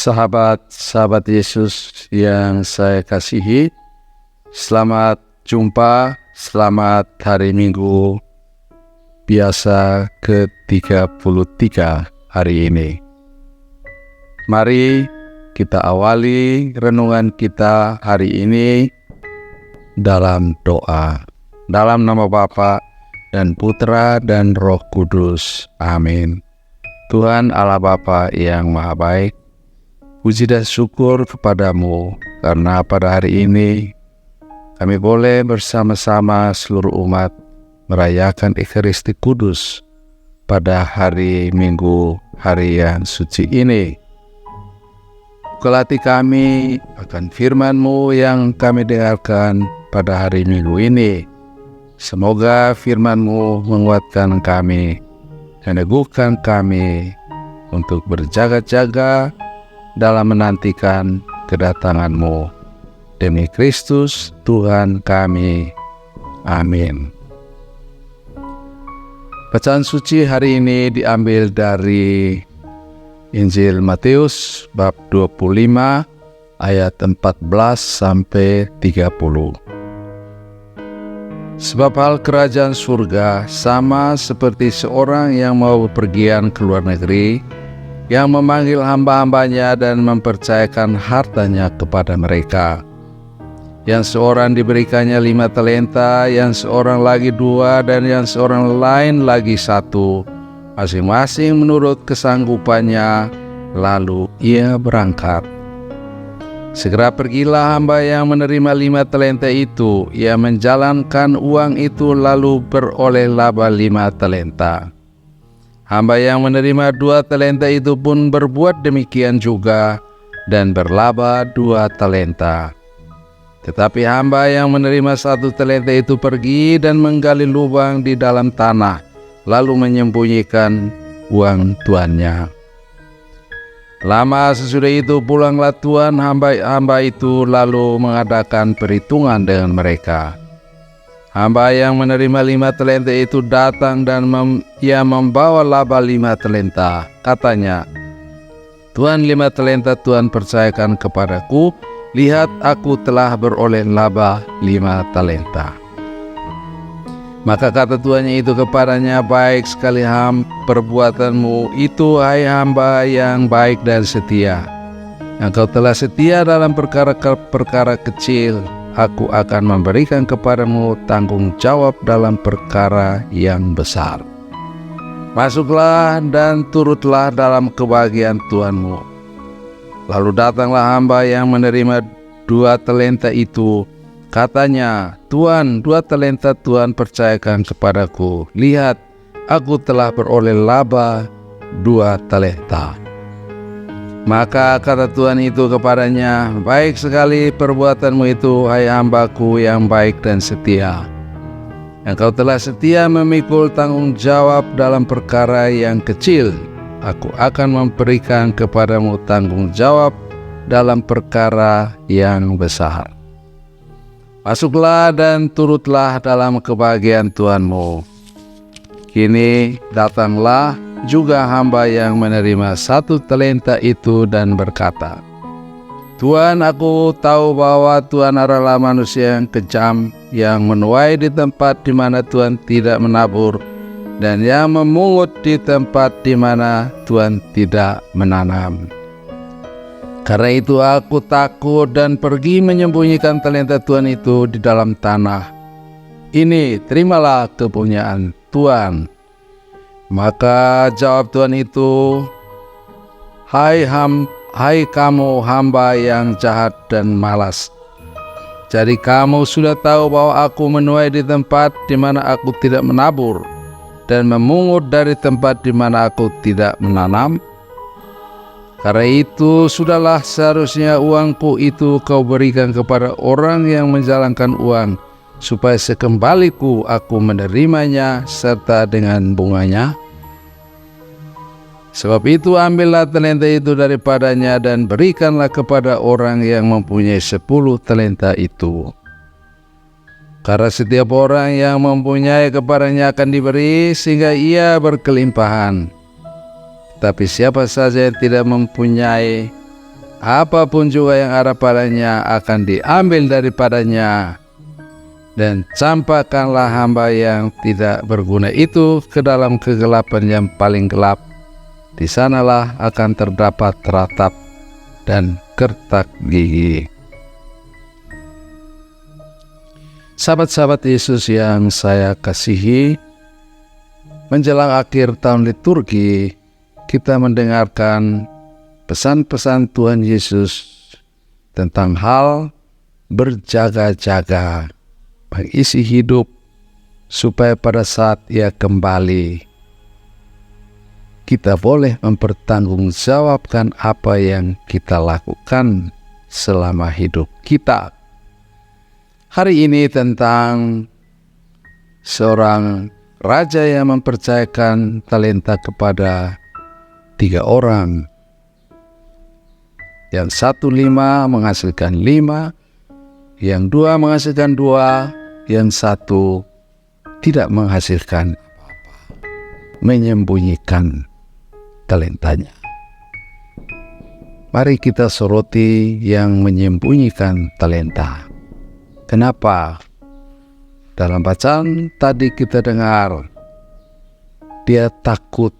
Sahabat-sahabat Yesus yang saya kasihi, selamat jumpa, selamat hari Minggu biasa ke-33 hari ini. Mari kita awali renungan kita hari ini dalam doa. Dalam nama Bapa dan Putra dan Roh Kudus. Amin. Tuhan Allah Bapa yang Maha Baik, puji dan syukur kepadamu karena pada hari ini kami boleh bersama-sama seluruh umat merayakan Ekaristi Kudus pada hari Minggu, hari yang suci ini. Bukalah hati kami akan firman-Mu yang kami dengarkan pada hari Minggu ini. Semoga firman-Mu menguatkan kami, meneguhkan kami untuk berjaga-jaga dalam menantikan kedatangan-Mu. Demi Kristus Tuhan kami. Amin. Bacaan suci hari ini diambil dari Injil Matius bab 25 ayat 14 sampai 30. Sebab hal kerajaan surga sama seperti seorang yang mau bepergian ke luar negeri, yang memanggil hamba-hambanya dan mempercayakan hartanya kepada mereka. Yang seorang diberikannya 5 talenta, yang seorang lagi 2, dan yang seorang lain lagi 1, masing-masing menurut kesanggupannya. Lalu ia berangkat. Segera pergilah hamba yang menerima 5 talenta itu. Ia menjalankan uang itu lalu beroleh laba 5 talenta. Hamba yang menerima 2 talenta itu pun berbuat demikian juga dan berlaba 2 talenta. Tetapi hamba yang menerima 1 talenta itu pergi dan menggali lubang di dalam tanah, lalu menyembunyikan uang tuannya. Lama sesudah itu pulanglah tuan hamba itu lalu mengadakan perhitungan dengan mereka. Hamba yang menerima 5 talenta itu datang dan ia membawa laba 5 talenta. Katanya, "Tuan, 5 talenta Tuan percayakan kepadaku. Lihat, aku telah beroleh laba 5 talenta." Maka kata tuannya itu kepadanya, "Baik sekali perbuatanmu itu, hai hamba yang baik dan setia. Engkau telah setia dalam perkara kecil. Aku akan memberikan kepadamu tanggung jawab dalam perkara yang besar. Masuklah dan turutlah dalam kebahagiaan Tuanmu." Lalu datanglah hamba yang menerima 2 talenta itu. Katanya, "Tuan, 2 talenta Tuan percayakan kepadaku. Lihat, aku telah beroleh laba 2 talenta." Maka kata tuan itu kepadanya, "Baik sekali perbuatanmu itu, hai hambaku yang baik dan setia. Engkau telah setia memikul tanggung jawab dalam perkara yang kecil. Aku akan memberikan kepadamu tanggung jawab dalam perkara yang besar. Masuklah dan turutlah dalam kebahagiaan Tuanmu." Kini datanglah juga hamba yang menerima 1 talenta itu dan berkata, "Tuan, aku tahu bahwa Tuan adalah manusia yang kejam, yang menuai di tempat di mana Tuan tidak menabur, dan yang memungut di tempat di mana Tuan tidak menanam. Karena itu aku takut dan pergi menyembunyikan talenta Tuan itu di dalam tanah. Ini terimalah kepunyaan Tuan." Maka jawab tuan itu, Hai kamu hamba yang jahat dan malas. Jadi kamu sudah tahu bahwa aku menuai di tempat di mana aku tidak menabur, dan memungut dari tempat di mana aku tidak menanam. Karena itu sudahlah seharusnya uangku itu kau berikan kepada orang yang menjalankan uang, supaya sekembaliku aku menerimanya serta dengan bunganya. Sebab itu ambillah talenta itu daripadanya dan berikanlah kepada orang yang mempunyai 10 talenta itu. Karena setiap orang yang mempunyai kepadanya akan diberi sehingga ia berkelimpahan. Tapi siapa saja yang tidak mempunyai, apapun juga yang ada padanya akan diambil daripadanya. Dan campakkanlah hamba yang tidak berguna itu ke dalam kegelapan yang paling gelap. Di sanalah akan terdapat ratap dan kertak gigi. Sahabat-sahabat Yesus yang saya kasihi, menjelang akhir tahun liturgi, kita mendengarkan pesan-pesan Tuhan Yesus tentang hal berjaga-jaga, mengisi hidup supaya pada saat Ia kembali, kita boleh mempertanggungjawabkan apa yang kita lakukan selama hidup kita. Hari ini tentang seorang raja yang mempercayakan talenta kepada 3 orang. Yang 1 5 menghasilkan 5, yang 2 menghasilkan 2, yang 1 tidak menghasilkan apa-apa, menyembunyikan talentanya. Mari kita soroti yang menyembunyikan talenta. Kenapa? Dalam bacaan tadi kita dengar, dia takut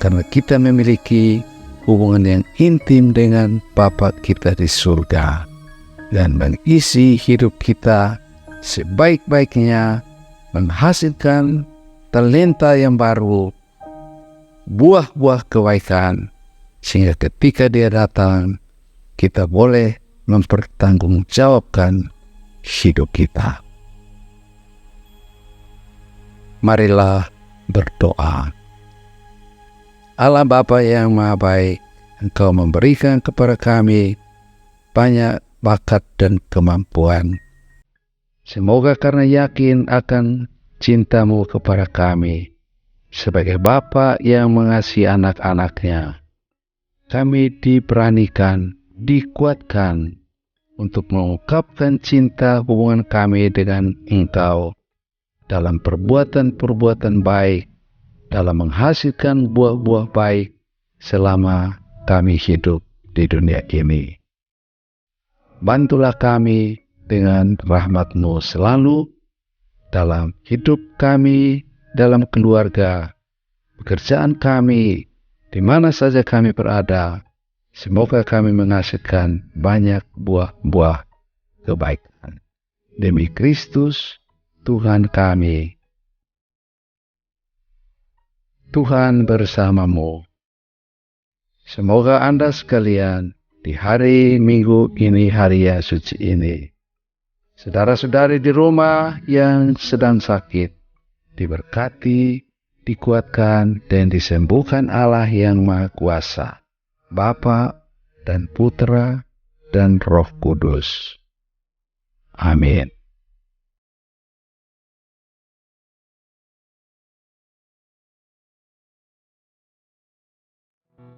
karena kita memiliki hubungan yang intim dengan Bapa kita di surga, dan mengisi hidup kita sebaik-baiknya, menghasilkan talenta yang baru, buah-buah kebaikan, sehingga ketika Dia datang, kita boleh mempertanggungjawabkan hidup kita. Marilah berdoa. Allah Bapa yang Maha Baik, Engkau memberikan kepada kami banyak bakat dan kemampuan. Semoga karena yakin akan cinta-Mu kepada kami, sebagai Bapa yang mengasihi anak-anaknya, kami diberanikan, dikuatkan untuk mengungkapkan cinta hubungan kami dengan Engkau dalam perbuatan-perbuatan baik, dalam menghasilkan buah-buah baik selama kami hidup di dunia ini. Bantulah kami dengan rahmat-Mu selalu dalam hidup kami, dalam keluarga, pekerjaan kami, di mana saja kami berada. Semoga kami menghasilkan banyak buah-buah kebaikan. Demi Kristus, Tuhan kami. Tuhan bersamamu. Semoga Anda sekalian di hari Minggu ini, hari yang suci ini, saudara-saudari di rumah yang sedang sakit, diberkati, dikuatkan, dan disembuhkan Allah yang Maha Kuasa, Bapa dan Putra dan Roh Kudus. Amin.